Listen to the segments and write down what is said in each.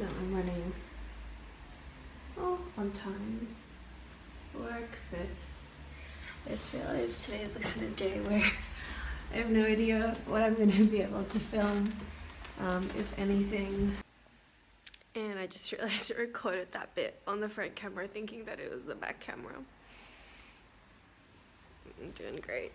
so I'm running on time for work, but I just realized today is the kind of day where I have no idea what I'm going to be able to film, if anything. And I just realized I recorded that bit on the front camera thinking that it was the back camera. I'm doing great.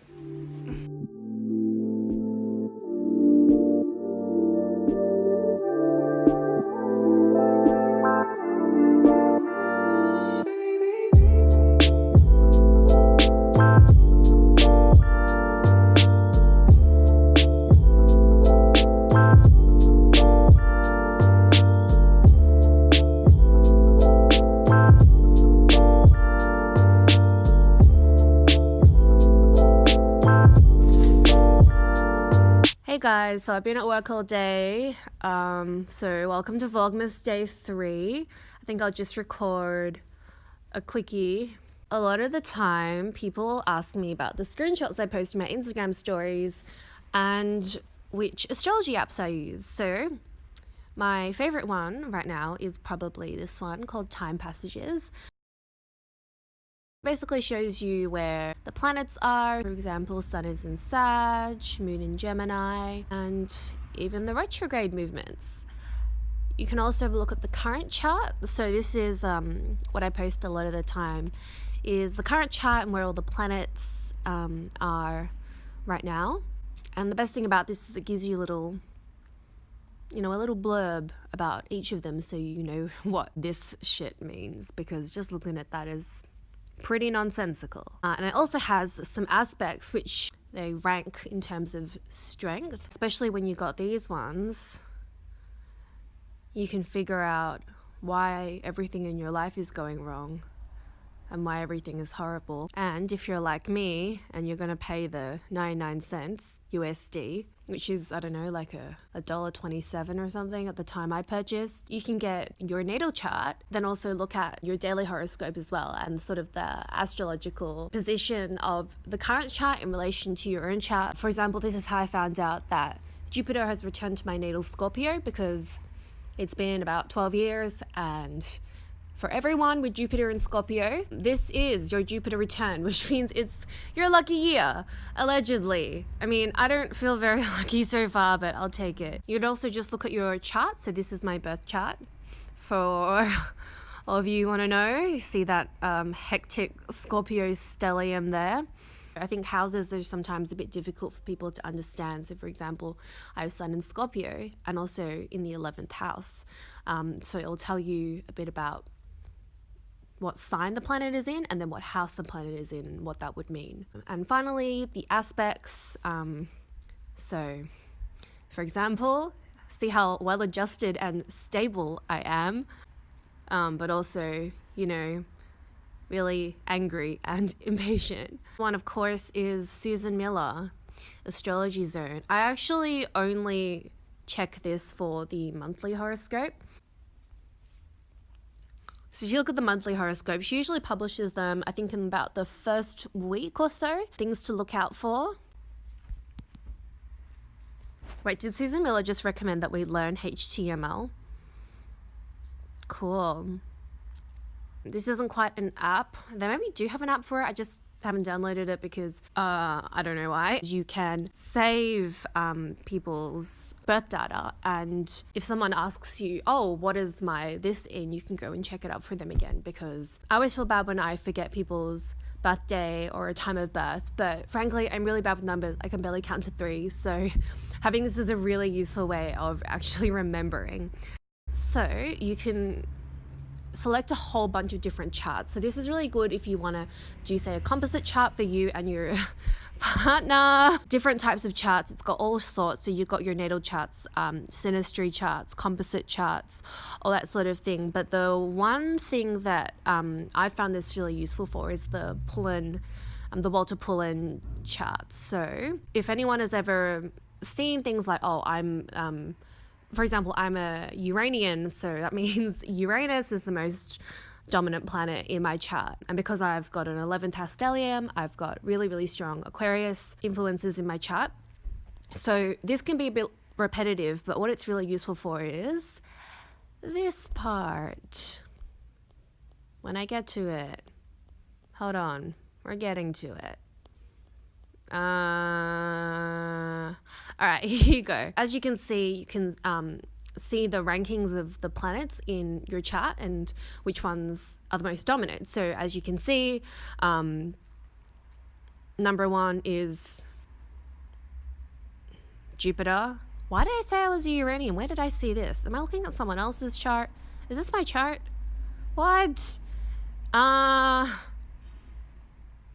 Hey guys, so I've been at work all day, so welcome to Vlogmas day 3. I think I'll just record a quickie. A lot of the time people ask me about the screenshots I post in my Instagram stories and which astrology apps I use. So my favorite one right now is probably this one called Time Passages. Basically shows you where the planets are. For example, Sun is in Sag, Moon in Gemini, and even the retrograde movements. You can also look at the current chart. So this is what I post a lot of the time, is the current chart and where all the planets are right now. And the best thing about this is it gives you a little blurb about each of them, so you know what this shit means, because just looking at that is pretty nonsensical. And it also has some aspects which they rank in terms of strength, especially when you got these ones. You can figure out why everything in your life is going wrong and why everything is horrible. And if you're like me and you're going to pay the 99 cents USD, which is, I don't know, like $1.27 or something at the time I purchased, you can get your natal chart, then also look at your daily horoscope as well, and sort of the astrological position of the current chart in relation to your own chart. For example, this is how I found out that Jupiter has returned to my natal Scorpio, because it's been about 12 years, and for everyone with Jupiter in Scorpio, this is your Jupiter return, which means it's your lucky year, allegedly. I mean, I don't feel very lucky so far, but I'll take it. You'd also just look at your chart. So this is my birth chart. For all of you who want to know, you see that hectic Scorpio stellium there. I think houses are sometimes a bit difficult for people to understand. So for example, I have Sun in Scorpio and also in the 11th house. So it'll tell you a bit about what sign the planet is in, and then what house the planet is in, and what that would mean. And finally, the aspects. So, for example, see how well adjusted and stable I am, but also, really angry and impatient. One, of course, is Susan Miller, Astrology Zone. I actually only check this for the monthly horoscope. So if you look at the monthly horoscope, she usually publishes them, I think, in about the first week or so. Things to look out for. Wait, did Susan Miller just recommend that we learn HTML? Cool. This isn't quite an app. They maybe do have an app for it. I just haven't downloaded it because I don't know why. You can save people's birth data, and if someone asks you, oh, what is my this in, you can go and check it up for them again, because I always feel bad when I forget people's birthday or a time of birth, but frankly I'm really bad with numbers. I can barely count to 3, so having this is a really useful way of actually remembering. So you can select a whole bunch of different charts. So this is really good if you want to do, say, a composite chart for you and your partner. Different types of charts. It's got all sorts. So you've got your natal charts, synastry charts, composite charts, all that sort of thing. But the one thing that I found this really useful for is the Pullen, the Walter Pullen charts. So if anyone has ever seen things like, oh, for example, I'm a Uranian, so that means Uranus is the most dominant planet in my chart. And because I've got an 11th house stellium, I've got really, really strong Aquarius influences in my chart. So this can be a bit repetitive, but what it's really useful for is this part, when I get to it, hold on, we're getting to it. All right, here you go. As you can see, you can see the rankings of the planets in your chart and which ones are the most dominant. So as you can see, number 1 is Jupiter. Why did I say I was a Uranian? Where did I see this? Am I looking at someone else's chart? Is this my chart? What?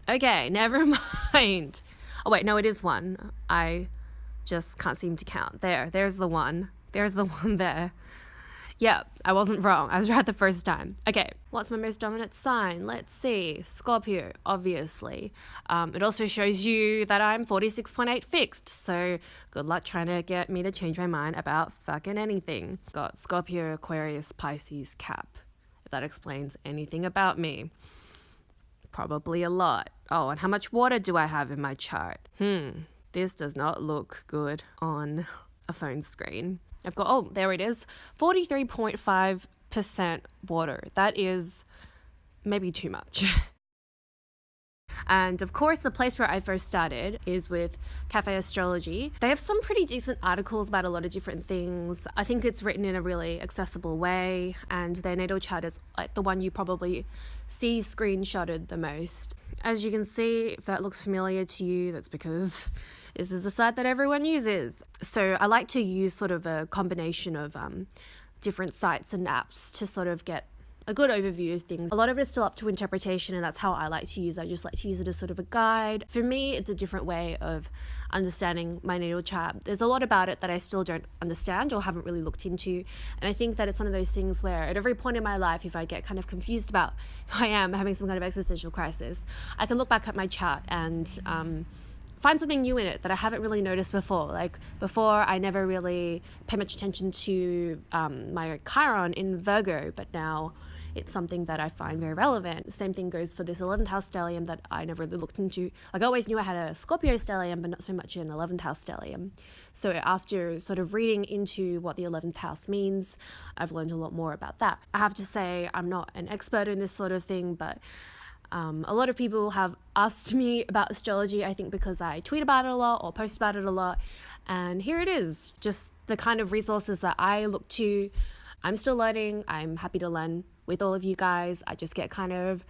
Okay, never mind. Oh wait, no, it is 1. I just can't seem to count. There's the 1. There's the 1 there. Yeah, I wasn't wrong. I was right the first time. Okay, what's my most dominant sign? Let's see. Scorpio, obviously. It also shows you that I'm 46.8 fixed, so good luck trying to get me to change my mind about fucking anything. Got Scorpio, Aquarius, Pisces, Cap. If that explains anything about me. Probably a lot. Oh, and how much water do I have in my chart? This does not look good on a phone screen. I've got, oh, there it is, 43.5% water. That is maybe too much. And of course, the place where I first started is with Cafe Astrology. They have some pretty decent articles about a lot of different things. I think it's written in a really accessible way, and their natal chart is like the one you probably see screenshotted the most. As you can see, if that looks familiar to you, that's because this is the site that everyone uses. So I like to use sort of a combination of different sites and apps to sort of get a good overview of things. A lot of it is still up to interpretation, and that's how I like to use it. I just like to use it as sort of a guide. For me, it's a different way of understanding my natal chart. There's a lot about it that I still don't understand or haven't really looked into, and I think that it's one of those things where at every point in my life, if I get kind of confused about who I am, having some kind of existential crisis, I can look back at my chart and find something new in it that I haven't really noticed before. Like before, I never really paid much attention to my Chiron in Virgo, but now it's something that I find very relevant. The same thing goes for this 11th house stellium that I never really looked into. Like I always knew I had a Scorpio stellium, but not so much an 11th house stellium. So after sort of reading into what the 11th house means, I've learned a lot more about that. I have to say I'm not an expert in this sort of thing, but a lot of people have asked me about astrology, I think because I tweet about it a lot or post about it a lot. And here it is, just the kind of resources that I look to. I'm still learning. I'm happy to learn with all of you guys. I just get kind of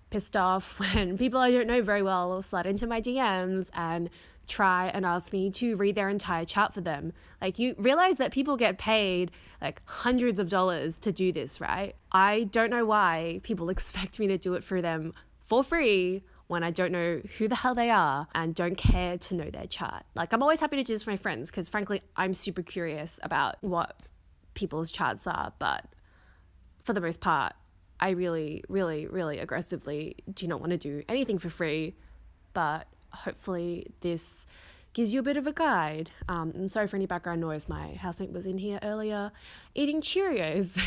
pissed off when people I don't know very well slide into my DMs and try and ask me to read their entire chart for them. Like, you realize that people get paid like hundreds of dollars to do this, right? I don't know why people expect me to do it for them for free when I don't know who the hell they are and don't care to know their chart. Like, I'm always happy to do this for my friends because frankly, I'm super curious about what people's charts are, but for the most part, I really, really, really aggressively do not want to do anything for free, but hopefully this gives you a bit of a guide. And sorry for any background noise, my housemate was in here earlier eating Cheerios.